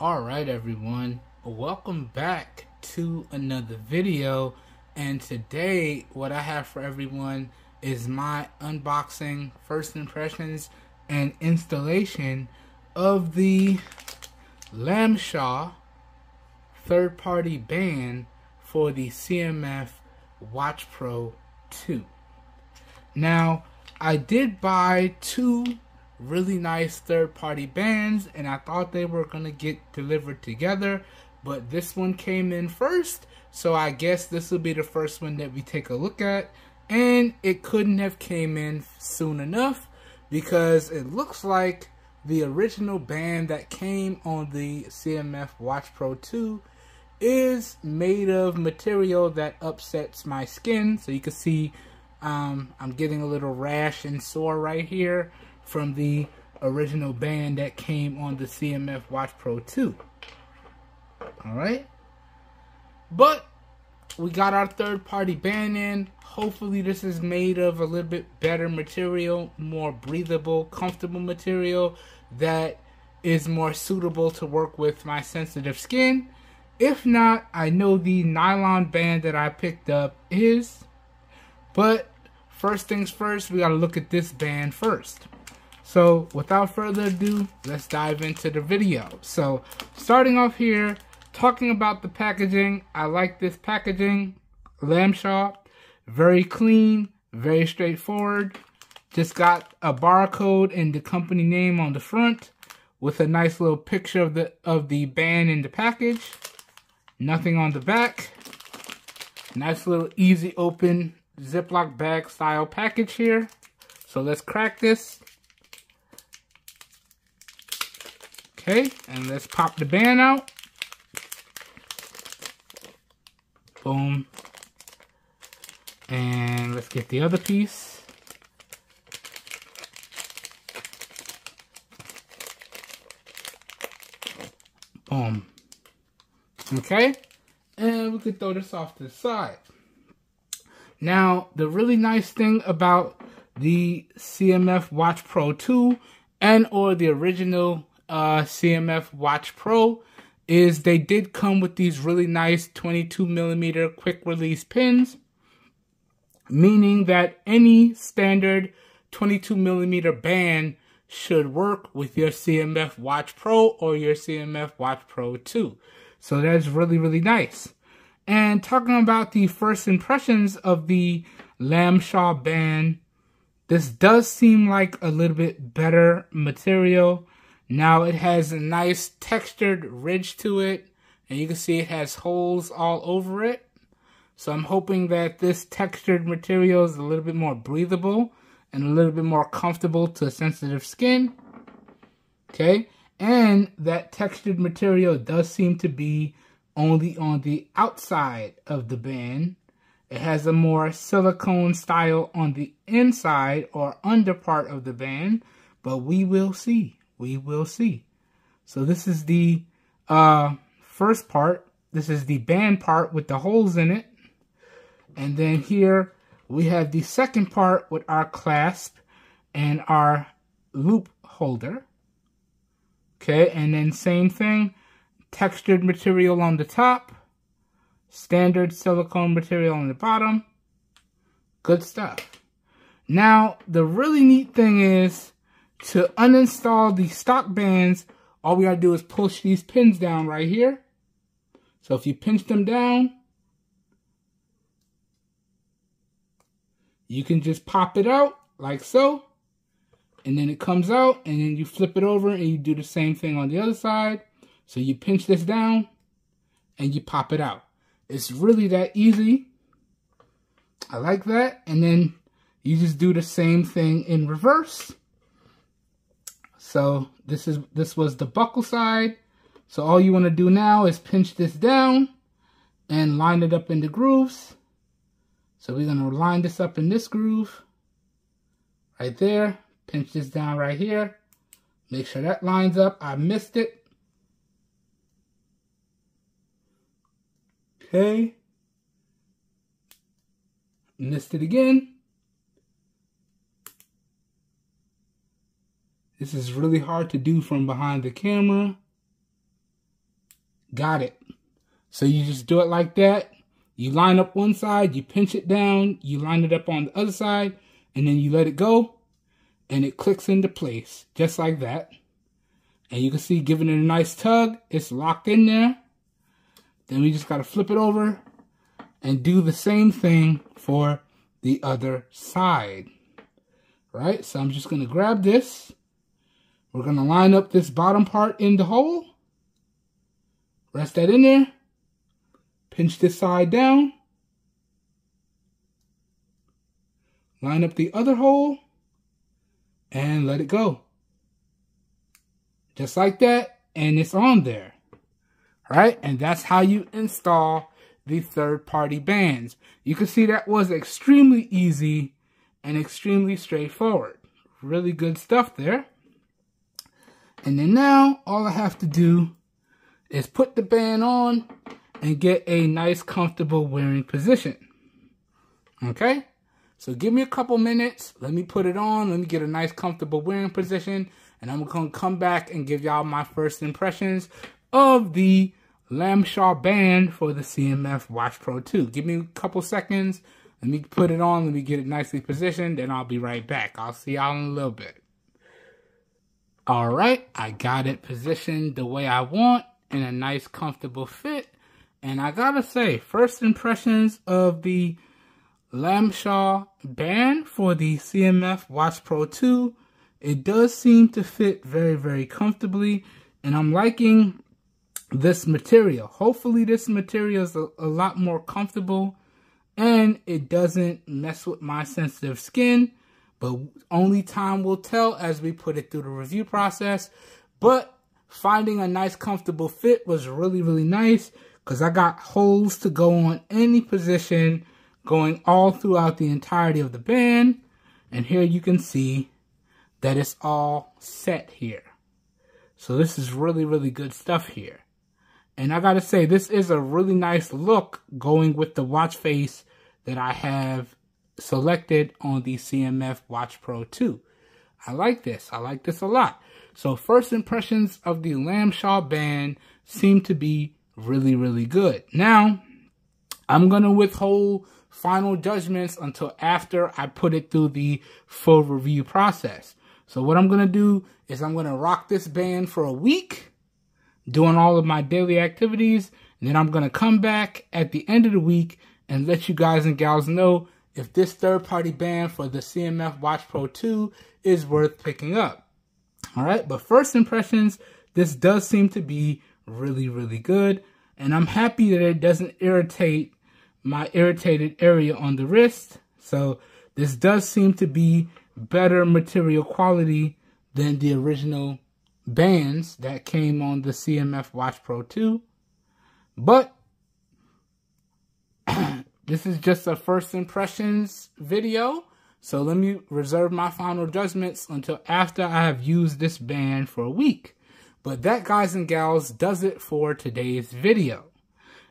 Alright everyone, welcome back to another video, and today what I have for everyone is my unboxing, first impressions, and installation of the Lamshaw third-party band for the CMF Watch Pro 2. Now, I did buy two really nice third-party bands, and I thought they were gonna get delivered together, but this one came in first, so I guess this will be the first one that we take a look at. And it couldn't have came in soon enough, because it looks like the original band that came on the CMF Watch Pro 2 is made of material that upsets my skin. So you can see I'm getting a little rash and sore right here from the original band that came on the CMF Watch Pro 2. Alright, but we got our third-party band in. Hopefully this is made of a little bit better material, more breathable, comfortable material that is more suitable to work with my sensitive skin. If not, I know the nylon band that I picked up is. But first things first, we gotta look at this band first. So without further ado, let's dive into the video. So starting off here, talking about the packaging, I like this packaging. Lamshaw, very clean, very straightforward. Just got a barcode and the company name on the front with a nice little picture of the band in the package. Nothing on the back. Nice little easy open Ziploc bag style package here. So let's crack this. Okay, and let's pop the band out. Boom. And let's get the other piece. Boom. Okay, and we could throw this off to the side. Now, the really nice thing about the CMF Watch Pro 2 and or the original CMF Watch Pro is they did come with these really nice 22mm quick release pins, meaning that any standard 22mm band should work with your CMF Watch Pro or your CMF Watch Pro 2. So that's really, really nice. And talking about the first impressions of the Lamshaw band, this does seem like a little bit better material. Now it has a nice textured ridge to it, and you can see it has holes all over it. So I'm hoping that this textured material is a little bit more breathable and a little bit more comfortable to sensitive skin. Okay, and that textured material does seem to be only on the outside of the band. It has a more silicone style on the inside or under part of the band, but we will see. We will see. So this is the first part. This is the band part with the holes in it. And then here we have the second part with our clasp and our loop holder. Okay, and then same thing. Textured material on the top. Standard silicone material on the bottom. Good stuff. Now, the really neat thing is, to uninstall the stock bands, all we gotta do is push these pins down right here. So if you pinch them down, you can just pop it out like so. And then it comes out, and then you flip it over and you do the same thing on the other side. So you pinch this down and you pop it out. It's really that easy. I like that. And then you just do the same thing in reverse. So this was the buckle side. So all you want to do now is pinch this down and line it up in the grooves. So we're going to line this up in this groove right there. Pinch this down right here. Make sure that lines up. I missed it. Okay. Missed it again. This is really hard to do from behind the camera. Got it. So you just do it like that. You line up one side, you pinch it down, you line it up on the other side, and then you let it go, and it clicks into place, just like that. And you can see, giving it a nice tug, it's locked in there. Then we just got to flip it over and do the same thing for the other side. Right? So I'm just going to grab this. We're going to line up this bottom part in the hole. Rest that in there. Pinch this side down. Line up the other hole. And let it go. Just like that. And it's on there. Right? And that's how you install the third-party bands. You can see that was extremely easy and extremely straightforward. Really good stuff there. And then now, all I have to do is put the band on and get a nice, comfortable wearing position. Okay? So give me a couple minutes. Let me put it on. Let me get a nice, comfortable wearing position. And I'm going to come back and give y'all my first impressions of the Lamshaw band for the CMF Watch Pro 2. Give me a couple seconds. Let me put it on. Let me get it nicely positioned. Then I'll be right back. I'll see y'all in a little bit. Alright, I got it positioned the way I want in a nice, comfortable fit. And I gotta say, first impressions of the Lamshaw band for the CMF Watch Pro 2, it does seem to fit very, very comfortably. And I'm liking this material. Hopefully this material is a lot more comfortable and it doesn't mess with my sensitive skin, but only time will tell as we put it through the review process. But finding a nice comfortable fit was really, really nice because I got holes to go on any position going all throughout the entirety of the band. And here you can see that it's all set here. So this is really, really good stuff here. And I gotta say, this is a really nice look going with the watch face that I have selected on the CMF Watch Pro 2. I like this. I like this a lot. So first impressions of the Lamshaw band seem to be really, really good. Now, I'm gonna withhold final judgments until after I put it through the full review process. So what I'm gonna do is I'm gonna rock this band for a week, doing all of my daily activities, and then I'm going to come back at the end of the week and let you guys and gals know if this third-party band for the CMF Watch Pro 2 is worth picking up. Alright, but first impressions, this does seem to be really, really good, and I'm happy that it doesn't irritate my irritated area on the wrist. So this does seem to be better material quality than the original bands that came on the CMF Watch Pro 2. But this is just a first impressions video, so let me reserve my final judgments until after I have used this band for a week. But that, guys and gals, does it for today's video.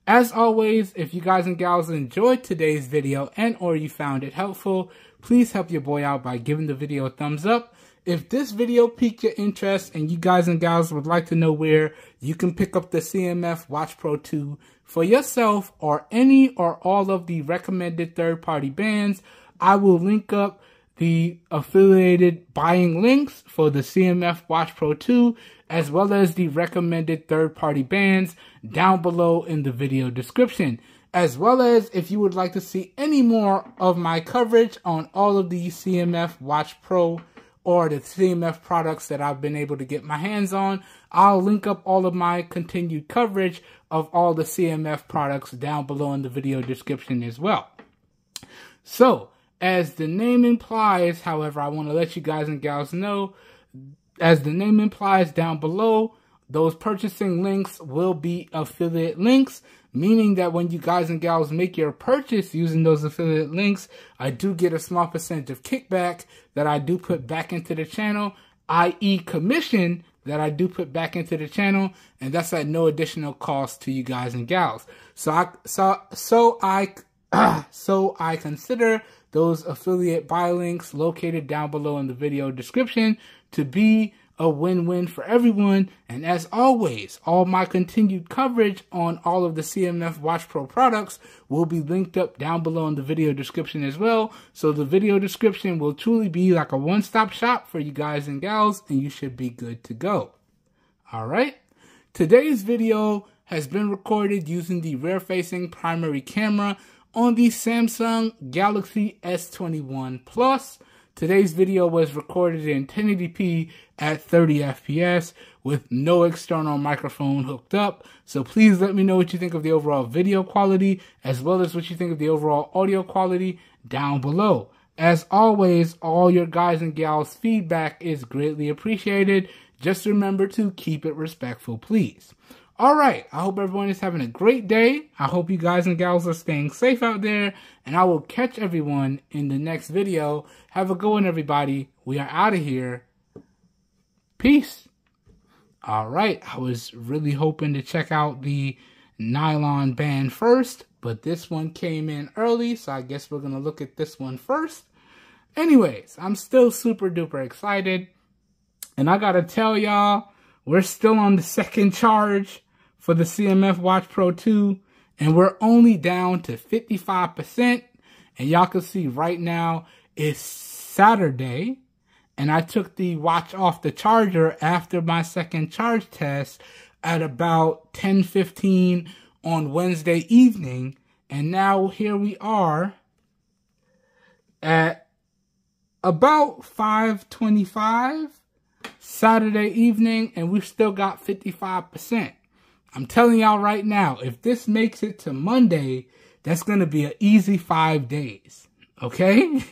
As always, if you guys and gals enjoyed today's video and or you found it helpful, please help your boy out by giving the video a thumbs up. If this video piqued your interest and you guys and gals would like to know where you can pick up the CMF Watch Pro 2 for yourself or any or all of the recommended third-party bands, I will link up the affiliated buying links for the CMF Watch Pro 2 as well as the recommended third-party bands down below in the video description. As well as if you would like to see any more of my coverage on all of the CMF Watch Pro or the CMF products that I've been able to get my hands on, I'll link up all of my continued coverage of all the CMF products down below in the video description as well. So, as the name implies, however, I want to let you guys and gals know, as the name implies down below, those purchasing links will be affiliate links, meaning that when you guys and gals make your purchase using those affiliate links, I do get a small percentage of kickback that I do put back into the channel, i.e. commission that I do put back into the channel, and that's at no additional cost to you guys and gals. So I consider those affiliate buy links located down below in the video description to be a win-win for everyone. And as always, all my continued coverage on all of the CMF Watch Pro products will be linked up down below in the video description as well. So the video description will truly be like a one-stop shop for you guys and gals, and you should be good to go. All right. Today's video has been recorded using the rear-facing primary camera on the Samsung Galaxy S21 Plus. Today's video was recorded in 1080p at 30 FPS with no external microphone hooked up. So please let me know what you think of the overall video quality as well as what you think of the overall audio quality down below. As always, all your guys and gals' feedback is greatly appreciated. Just remember to keep it respectful, please. All right, I hope everyone is having a great day. I hope you guys and gals are staying safe out there, and I will catch everyone in the next video. Have a good one, everybody. We are out of here. Peace. All right, I was really hoping to check out the Nylon band first, but this one came in early, so I guess we're going to look at this one first. Anyways, I'm still super duper excited, and I got to tell y'all, we're still on the second charge for the CMF Watch Pro 2, and we're only down to 55%, and y'all can see right now it's Saturday, and I took the watch off the charger after my second charge test at about 10:15 on Wednesday evening, and now here we are at about 5:25 Saturday evening, and we've still got 55%. I'm telling y'all right now, if this makes it to Monday, that's going to be an easy 5 days, okay?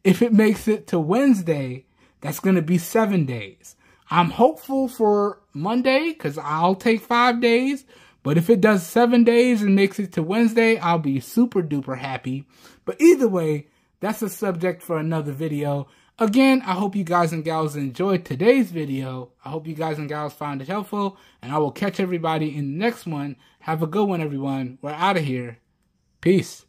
If it makes it to Wednesday, that's going to be 7 days. I'm hopeful for Monday because I'll take 5 days, but if it does 7 days and makes it to Wednesday, I'll be super duper happy. But either way, that's a subject for another video. Again, I hope you guys and gals enjoyed today's video. I hope you guys and gals found it helpful, and I will catch everybody in the next one. Have a good one, everyone. We're out of here. Peace.